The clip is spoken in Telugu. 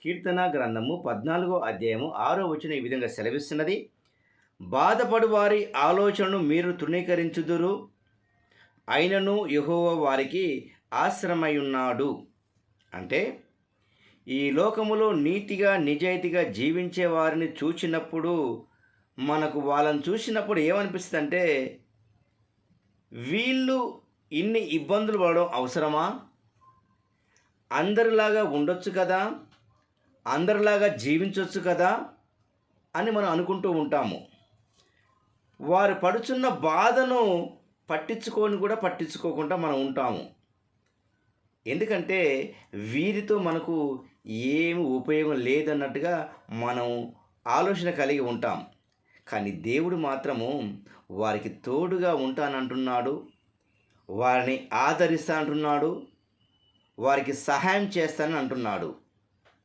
కీర్తన గ్రంథము 14వ అధ్యాయము 6వ వచనం ఈ విధంగా సెలవిస్తున్నది. బాధపడు వారి ఆలోచనను మీరు తృణీకరించుదురు, అయినను యెహోవా వారికి ఆశ్రమయున్నాడు. అంటే ఈ లోకములో నీతిగా నిజాయితీగా జీవించే వారిని చూచినప్పుడు వాళ్ళని చూసినప్పుడు ఏమనిపిస్తుందంటే, వీళ్ళు ఇన్ని ఇబ్బందులు పడడం అవసరమా? అందరిలాగా ఉండొచ్చు కదా, అందరిలాగా జీవించవచ్చు కదా అని మనం అనుకుంటూ ఉంటాము. వారు పడుచున్న బాధను పట్టించుకోకుండా మనం ఉంటాము. ఎందుకంటే వీరితో మనకు ఏమి ఉపయోగం లేదన్నట్టుగా మనం ఆలోచన కలిగి ఉంటాం. కానీ దేవుడు మాత్రము వారికి తోడుగా ఉంటానంటున్నాడు, వారిని ఆదరిస్తా అంటున్నాడు, వారికి సహాయం చేస్తానని అంటున్నాడు.